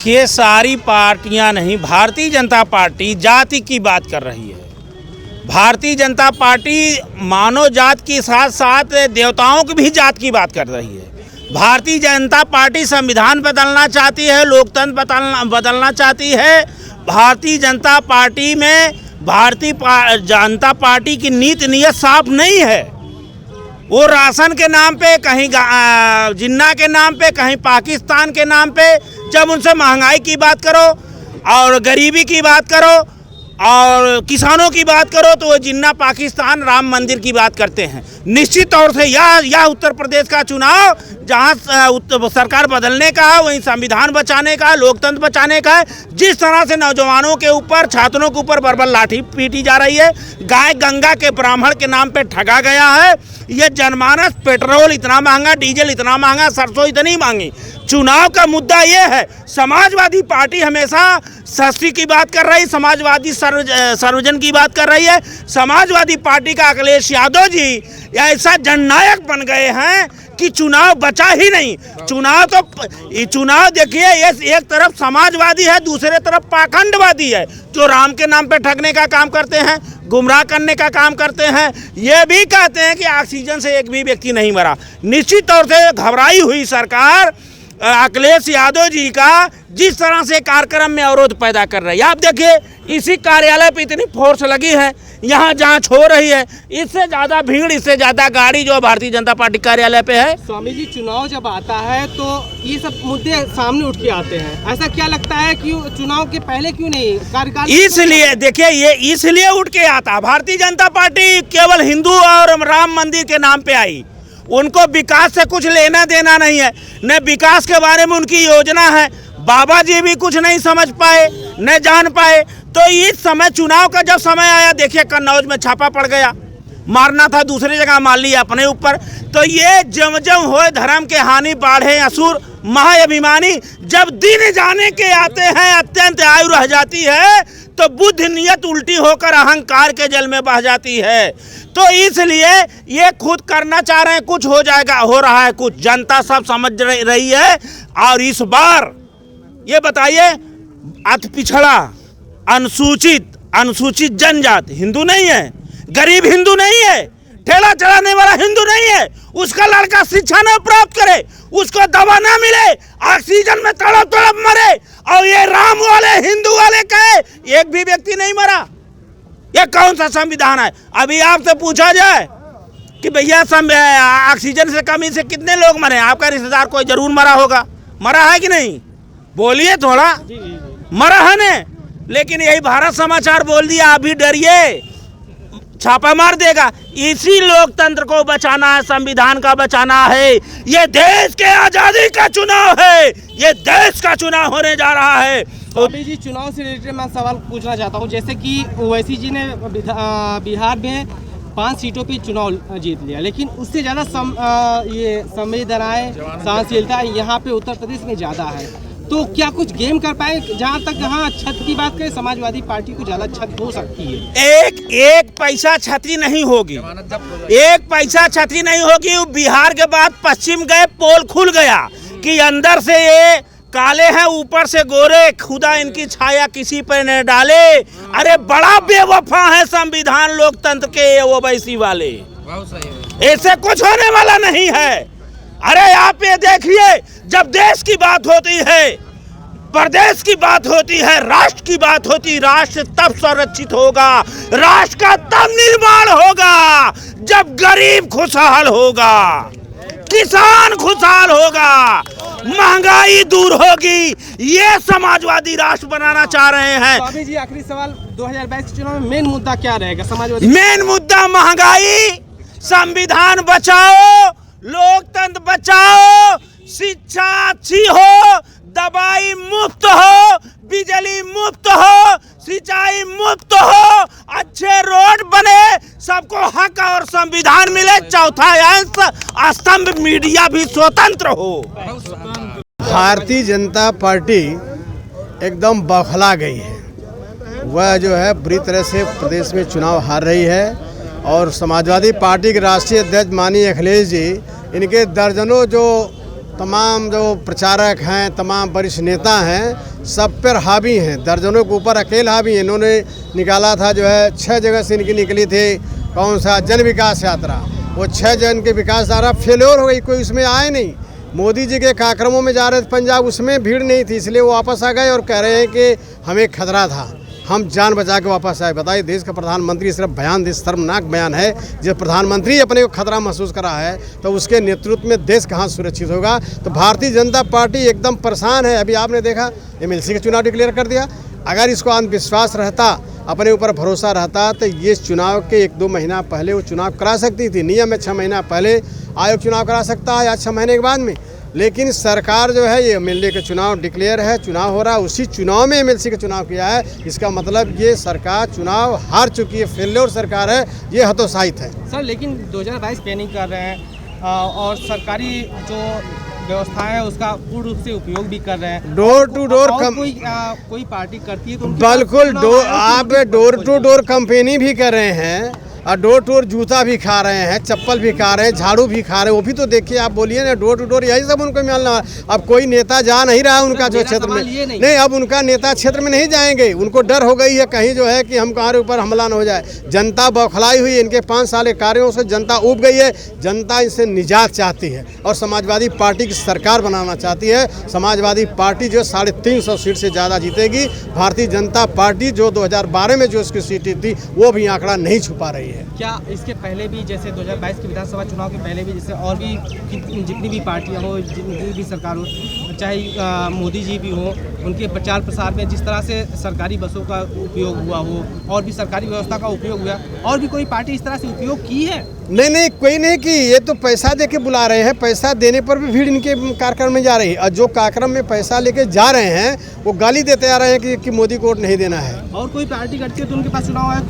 ये सारी पार्टियां नहीं, भारतीय जनता पार्टी जाति की बात कर रही है। भारतीय जनता पार्टी मानव जात के साथ साथ देवताओं की भी जात की बात कर रही है। भारतीय जनता पार्टी संविधान बदलना चाहती है, लोकतंत्र बदलना चाहती है। भारतीय जनता पार्टी में भारतीय जनता पार्टी की नीति नियत साफ नहीं है। वो राशन के नाम पे, कहीं जिन्ना के नाम पे, कहीं पाकिस्तान के नाम पे, जब उनसे महंगाई की बात करो और गरीबी की बात करो और किसानों की बात करो तो वो जिन्ना पाकिस्तान राम मंदिर की बात करते हैं। निश्चित तौर से यह उत्तर प्रदेश का चुनाव जहां सरकार बदलने का है, वहीं संविधान बचाने का, लोकतंत्र बचाने का है। जिस तरह से नौजवानों के ऊपर, छात्रों के ऊपर बर्बर लाठी पीटी जा रही है, गाय गंगा के ब्राह्मण के नाम पे ठगा गया है। ये जनमानस, पेट्रोल इतना महंगा, डीजल इतना महंगा, सरसों इतनी महंगी। चुनाव का मुद्दा ये है, समाजवादी पार्टी हमेशा सस्ती की बात कर रही, समाजवादी सर्वजन की बात कर रही है। समाजवादी पार्टी का अखिलेश यादव जी ऐसा जननायक बन गए हैं कि चुनाव बचा ही नहीं। चुनाव देखिए, एक तरफ समाजवादी है, दूसरे तरफ पाखंडवादी है, जो राम के नाम पे ठगने का काम करते हैं, गुमराह करने का काम करते हैं। ये भी कहते हैं कि ऑक्सीजन से एक भी व्यक्ति नहीं मरा। निश्चित तौर से घबराई हुई सरकार अखिलेश यादव जी का जिस तरह से कार्यक्रम में अवरोध पैदा कर रही है। आप देखिए, इसी कार्यालय पे इतनी फोर्स लगी है, यहाँ जांच हो रही है, इससे ज़्यादा भीड़, इससे ज़्यादा गाड़ी जो भारतीय जनता पार्टी कार्यालय पे है। स्वामी जी, चुनाव जब आता है तो ये सब मुद्दे सामने उठ के आते हैं। ऐसा क्या लगता है कि चुनाव के पहले क्यों नहीं कार्यकाल? इसलिए देखिए, ये इसलिए उठ के आता। भारतीय जनता पार्टी केवल हिंदू और राम मंदिर के नाम पे आई। उनको विकास से कुछ लेना देना नहीं है, न विकास के बारे में उनकी योजना है। बाबा जी भी कुछ नहीं समझ पाए, न जान पाए। तो इस समय चुनाव का जब समय आया, देखिए कन्नौज में छापा पड़ गया, मारना था दूसरी जगह, मार लिया अपने ऊपर। तो ये जम होए धर्म के हानि, बाढ़े असुर महाअभिमानी। जब दिन जाने के आते हैं, अत्यंत आयु रह जाती है, तो बुद्धि नियत उल्टी होकर अहंकार के जल में बह जाती है। तो इसलिए ये खुद करना चाह रहे हैं, कुछ हो जाएगा, हो रहा है कुछ, जनता सब समझ रही है। और इस बार ये बताइए, अति पिछड़ा, अनुसूचित जनजाति हिंदू नहीं है, गरीब हिंदू नहीं है, ठेला चलाने वाला हिंदू नहीं है, उसका लड़का शिक्षा न प्राप्त करे, उसको दवा न मिले, ऑक्सीजन में तड़प तड़प मरे, और ये राम वाले हिंदू वाले कहे एक भी व्यक्ति नहीं मरा। ये कौन सा संविधान है? अभी आपसे पूछा जाए कि भैया ऑक्सीजन से कमी से कितने लोग मरे, आपका रिश्तेदार कोई जरूर मरा होगा, मरा है कि नहीं? बोलिए थोड़ा। मरा है ने? लेकिन यही भारत समाचार बोल दिया, आप भी डरिए, छापा मार देगा। इसी लोकतंत्र को बचाना है, संविधान का बचाना है। ये देश के आजादी का चुनाव है, ये देश का चुनाव होने जा रहा है। स्वामी जी, चुनाव से रिलेटेड मैं सवाल पूछना चाहता हूँ। जैसे कि ओवैसी जी ने बिहार में 5 सीटों पे चुनाव जीत लिया, लेकिन उससे ज़्यादा ये संवेदनाएं, सहनशीलता यहाँ पे उत्तर प्रदेश में ज़्यादा है। तो क्या कुछ गेम कर पाए? जहाँ तक यहाँ छत की बात करें, समाजवादी पार्टी को ज़्यादा छत हो सकती है। एक पैसा छतरी नहीं होगी, एक पैसा छतरी नहीं होगी। बिहार के बाद पश्चिम गए, पोल खुल गया कि अंदर से ये काले हैं, ऊपर से गोरे, खुदा इनकी छाया किसी पर न डाले। अरे बड़ा बेवफा है संविधान लोकतंत्र के वो वैसी वाले, ऐसे कुछ होने वाला नहीं है। अरे आप ये देखिए, जब देश की बात होती है, प्रदेश की बात होती है, राष्ट्र की बात होती, राष्ट्र तब संरक्षित होगा, राष्ट्र का तब निर्माण होगा जब गरीब खुशहाल होगा, किसान खुशहाल होगा, महंगाई दूर होगी। ये समाजवादी राष्ट्र बनाना चाह रहे हैं। स्वामी जी, आखिरी सवाल, 2022 चुनाव में मेन मुद्दा क्या रहेगा समाजवादी? मेन मुद्दा महंगाई, संविधान बचाओ, लोकतंत्र बचाओ, शिक्षा अच्छी हो, दवाई मुफ्त हो, बिजली मुफ्त हो, सिंचाई मुफ्त हो, अच्छे रोड बने, सबको हक और संविधान मिले, चौथा अंश स्तंभ मीडिया भी स्वतंत्र हो। भारतीय जनता पार्टी एकदम बौखला गई है। वह जो है बुरी तरह से प्रदेश में चुनाव हार रही है। और समाजवादी पार्टी के राष्ट्रीय अध्यक्ष माननीय अखिलेश जी, इनके दर्जनों जो तमाम जो प्रचारक हैं, तमाम वरिष्ठ नेता हैं, सब पर हावी हैं, दर्जनों के ऊपर अकेले हावी हैं। इन्होंने निकाला था जो है 6 जगह से इनकी निकली थी कौन सा जन विकास यात्रा, वो 6 जन के विकास यात्रा फेल्योर हो गई, कोई उसमें आए नहीं। मोदी जी के कार्यक्रमों में जा रहे थे पंजाब, उसमें भीड़ नहीं थी, इसलिए वो वापस आ गए और कह रहे हैं कि हमें खतरा था, हम जान बचा के वापस आए। बताइए, देश का प्रधानमंत्री सिर्फ बयान दे, शर्मनाक बयान है। जब प्रधानमंत्री अपने को खतरा महसूस कर रहा है तो उसके नेतृत्व में देश कहाँ सुरक्षित होगा। तो भारतीय जनता पार्टी एकदम परेशान है। अभी आपने देखा MLC का चुनाव डिक्लेयर कर दिया। अगर इसको अंधविश्वास रहता, अपने ऊपर भरोसा रहता, तो ये चुनाव के 1-2 महीना पहले वो चुनाव करा सकती थी। नियम में 6 महीना पहले आयोग चुनाव करा सकता है या 6 महीने के बाद में, लेकिन सरकार जो है ये MLA के चुनाव डिक्लेयर है, चुनाव हो रहा है, उसी चुनाव में MLC का चुनाव किया है। इसका मतलब ये सरकार चुनाव हार चुकी है, फेल्योर सरकार है, ये हतोत्साहित है। सर लेकिन 2022 प्लानिंग कर रहे हैं और सरकारी जो व्यवस्था है उसका पूर्ण रूप से उपयोग भी कर रहे हैं। डोर टू डोर कोई पार्टी करती है तो बिल्कुल आप डोर टू डोर कंपेनी भी कर रहे हैं और डोर टू डोर जूता भी खा रहे हैं, चप्पल भी खा रहे हैं, झाड़ू भी खा रहे हैं। वो भी तो देखिए, आप बोलिए ना, डोर टू डोर यही सब उनको मिलना। अब कोई नेता जा नहीं रहा है उनका जो क्षेत्र में, नहीं अब उनका नेता क्षेत्र में नहीं जाएंगे। उनको डर हो गई है कहीं जो है कि हम हमारे ऊपर हमला न हो जाए। जनता बौखलाई हुई, इनके 5 साल के कार्यों से जनता ऊब गई है। जनता इनसे निजात चाहती है और समाजवादी पार्टी की सरकार बनाना चाहती है। समाजवादी पार्टी जो 350 सीट से ज़्यादा जीतेगी। भारतीय जनता पार्टी जो 2012 में जो उसकी सीटें थी वो भी आंकड़ा नहीं छुपा रही है। क्या इसके पहले भी, जैसे 2022 के विधानसभा चुनाव के पहले भी, जैसे और भी जितनी भी पार्टियां हो, जितनी भी सरकार हो, चाहे मोदी जी भी हो, उनके प्रचार प्रसार में जिस तरह से सरकारी बसों का उपयोग हुआ हो और भी सरकारी व्यवस्था का उपयोग हुआ, और भी कोई पार्टी इस तरह से उपयोग की है? नहीं कोई नहीं की। ये तो पैसा दे के बुला रहे हैं, पैसा देने पर भी भीड़ इनके कार्यक्रम में जा रही है। और जो कार्यक्रम में पैसा लेके जा रहे हैं वो गाली देते आ रहे हैं कि मोदी को वोट नहीं देना है। और कोई पार्टी करती है तो उनके पास चुनाव आयोग